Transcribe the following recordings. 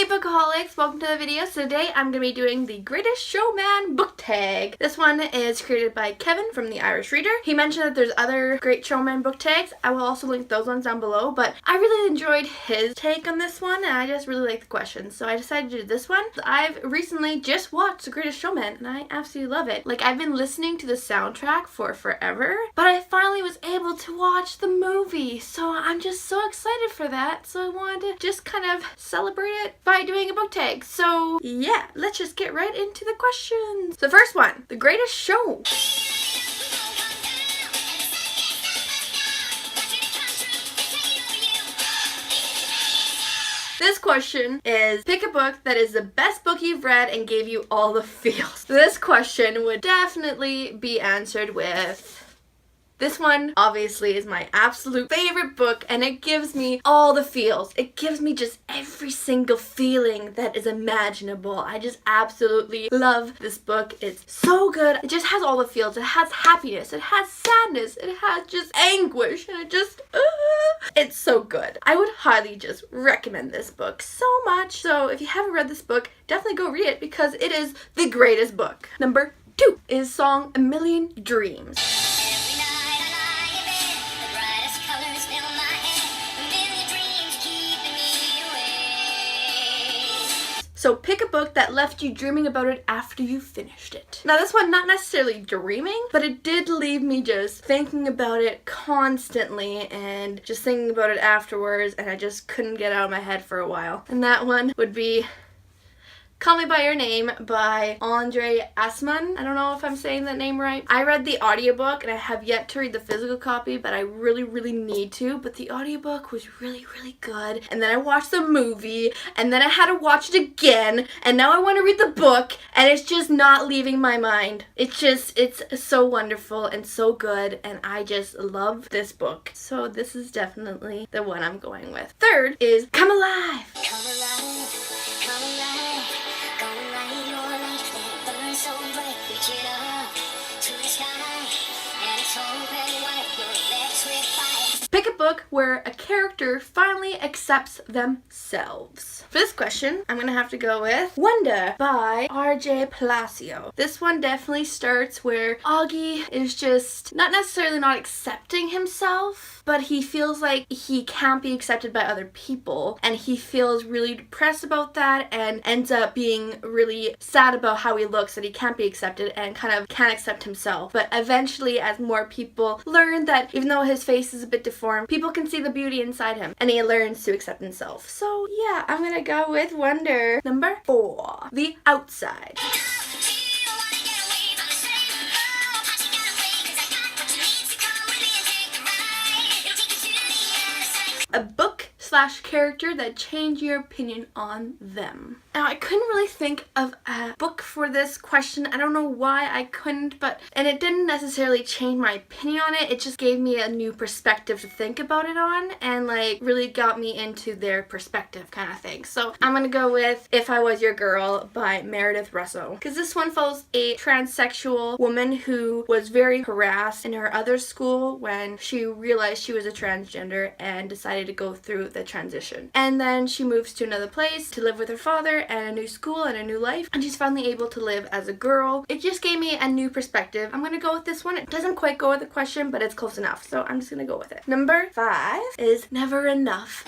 Hey bookaholics, welcome to the video. So today I'm going to be doing the Greatest Showman book tag. This one is created by Kevin from The Irish Reader. He mentioned that there's other Great Showman book tags. I will also link those ones down below, but I really enjoyed his take on this one and I just really liked the questions. So I decided to do this one. I've recently just watched The Greatest Showman and I absolutely love it. Like, I've been listening to the soundtrack for forever, but I finally was able to watch the movie. So I'm just so excited for that. So I wanted to just kind of celebrate it by doing a book tag. So yeah, let's just get right into the questions. So the first one, The Greatest Show. This question is, pick a book that is the best book you've read and gave you all the feels. This question would definitely be answered with... This one obviously is my absolute favorite book and it gives me all the feels. It gives me just every single feeling that is imaginable. I just absolutely love this book. It's so good. It just has all the feels. It has happiness. It has sadness. It has just anguish and it just... it's so good. I would highly just recommend this book so much. So if you haven't read this book, definitely go read it because it is the greatest book. Number 2 is Song A Million Dreams. So pick a book that left you dreaming about it after you finished it. Now this one, not necessarily dreaming, but it did leave me just thinking about it constantly and just thinking about it afterwards, and I just couldn't get out of my head for a while. And that one would be Call Me By Your Name by Andre Assman. I don't know if I'm saying that name right. I read the audiobook and I have yet to read the physical copy, but I really need to. But the audiobook was really good. And then I watched the movie and then I had to watch it again. And now I want to read the book and it's just not leaving my mind. It's so wonderful and so good and I just love this book. So this is definitely the one I'm going with. Third is Come Alive. Come alive, come alive. Pick a book where a character finally accepts themselves. For this question, I'm gonna have to go with Wonder by R.J. Palacio. This one definitely starts where Augie is just not necessarily not accepting himself, but he feels like he can't be accepted by other people and he feels really depressed about that and ends up being really sad about how he looks, that he can't be accepted and kind of can't accept himself. But eventually, as more people learn that even though his face is a bit deformed, people can see the beauty inside him and he learns to accept himself. So yeah, I'm gonna go with Wonder. Number 4, The Outside. A book / character that changed your opinion on them. Now, I couldn't really think of a book for this question. I don't know why I couldn't, and it didn't necessarily change my opinion on it. It just gave me a new perspective to think about it on and like really got me into their perspective kind of thing. So I'm gonna go with If I Was Your Girl by Meredith Russo, because this one follows a transsexual woman who was very harassed in her other school when she realized she was a transgender and decided to go through the transition. And then she moves to another place to live with her father and a new school and a new life, and she's finally able to live as a girl. It just gave me a new perspective. I'm gonna go with this one. It doesn't quite go with the question, but it's close enough, so I'm just gonna go with it. Number 5 is Never Enough.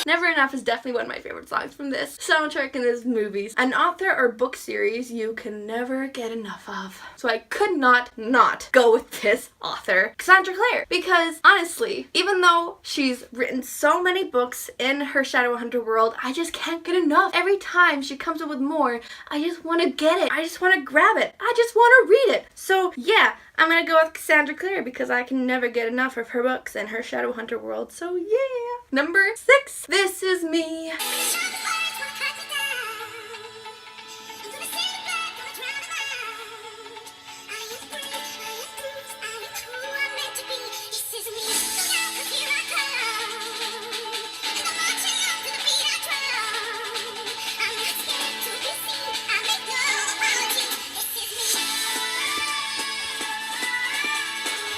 Never Enough is definitely one of my favorite songs from this soundtrack and this movies. An author or book series you can never get enough of. So I could not go with this author, Cassandra Clare, because honestly, even though she's written so many books in her Shadowhunter world, I just can't get enough. Every time she comes up with more, I just want to get it. I just want to grab it. I just want to read it. So yeah, I'm gonna go with Cassandra Clare because I can never get enough of her books and her Shadowhunter world. So yeah. Number 6, This Is Me.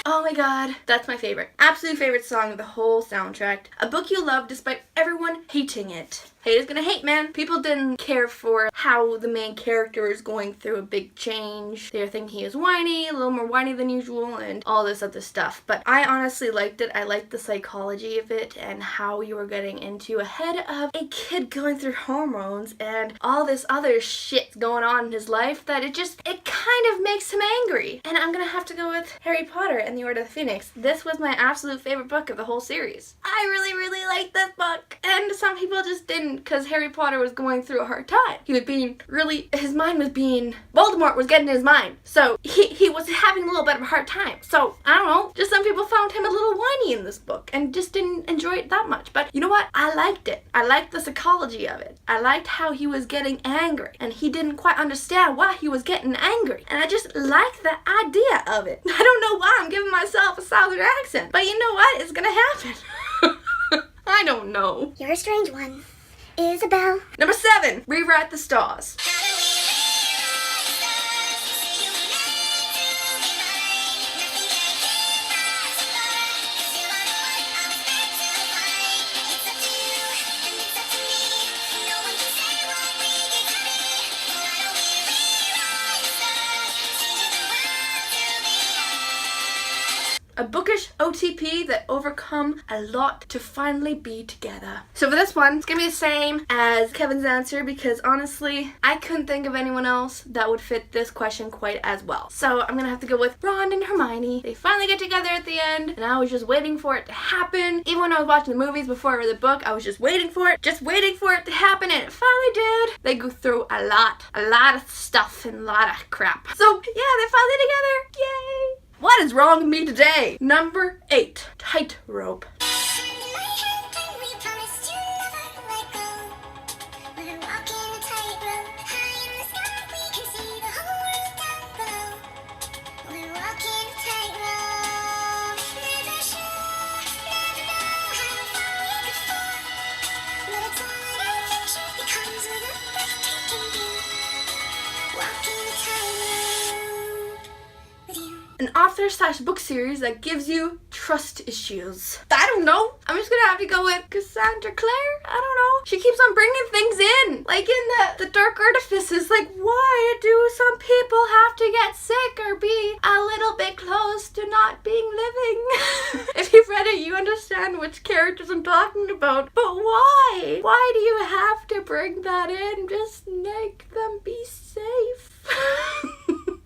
Oh my god, that's my favorite. Absolute favorite song of the whole soundtrack. A book you love despite everyone hating it. Haters gonna hate, man. People didn't care for how the main character is going through a big change. They were thinking he was whiny, a little more whiny than usual, and all this other stuff. But I honestly liked it. I liked the psychology of it and how you were getting into a head of a kid going through hormones and all this other shit going on in his life that it kind of makes him angry. And I'm gonna have to go with Harry Potter and the Order of the Phoenix. This was my absolute favorite book of the whole series. I really liked this book. And some people just didn't, because Harry Potter was going through a hard time. He was being Voldemort was getting in his mind. So he was having a little bit of a hard time. So, I don't know, just some people found him a little whiny in this book and just didn't enjoy it that much. But you know what? I liked it. I liked the psychology of it. I liked how he was getting angry and he didn't quite understand why he was getting angry. And I just liked the idea of it. I don't know why I'm giving myself a southern accent, but you know what? It's gonna happen. I don't know. You're a strange one, Isabel. Number 7, Rewrite the Stars. A bookish OTP that overcome a lot to finally be together. So for this one, it's gonna be the same as Kevin's answer because honestly, I couldn't think of anyone else that would fit this question quite as well. So I'm gonna have to go with Ron and Hermione. They finally get together at the end and I was just waiting for it to happen. Even when I was watching the movies before I read the book, I was just waiting for it to happen, and it finally did. They go through a lot of stuff and a lot of crap. So yeah, they're finally together. Yay! What is wrong with me today? Number 8, Tightrope. An author/book series that gives you trust issues. I don't know. I'm just gonna have to go with Cassandra Clare. I don't know. She keeps on bringing things in. Like in the Dark Artifices. Like, why do some people have to get sick or be a little bit close to not being living? If you've read it, you understand which characters I'm talking about. But why? Why do you have to bring that in? Just make them be safe.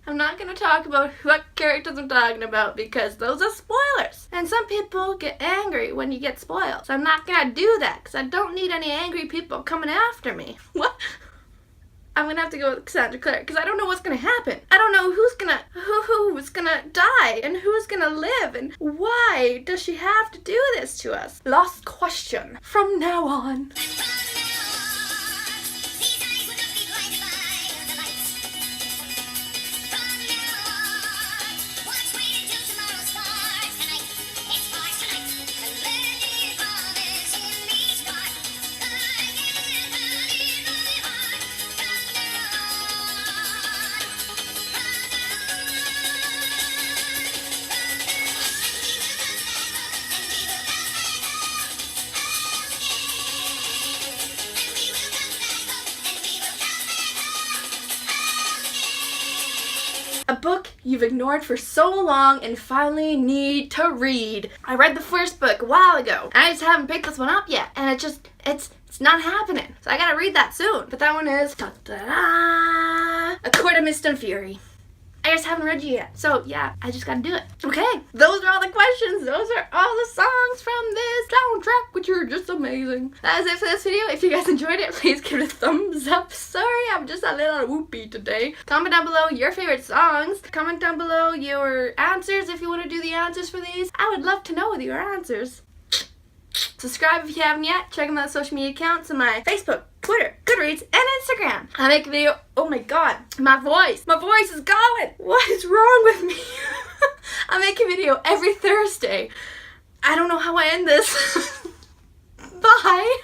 I'm not going to talk about what characters I'm talking about because those are spoilers. And some people get angry when you get spoiled. So I'm not going to do that because I don't need any angry people coming after me. What? I'm going to have to go with Cassandra Clare because I don't know what's going to happen. I don't know who's going to die and who's going to live and why does she have to do this to us? Lost question from now on. A book you've ignored for so long and finally need to read. I read the first book a while ago. I just haven't picked this one up yet, and it's not happening. So I gotta read that soon. But that one is A Court of Mist and Fury. I just haven't read you yet. So yeah, I just gotta do it. Okay, those are all the questions. Those are all the songs from this soundtrack, which are just amazing. That is it for this video. If you guys enjoyed it, please give it a thumbs up. Sorry, I'm just a little whoopee today. Comment down below your favorite songs. Comment down below your answers if you want to do the answers for these. I would love to know your answers. Subscribe if you haven't yet. Check out social media accounts on my Facebook, Twitter, Goodreads, and Instagram. I make a video. Oh my god, my voice is going. What is wrong with me? I make a video every Thursday. I don't know how I end this. Bye.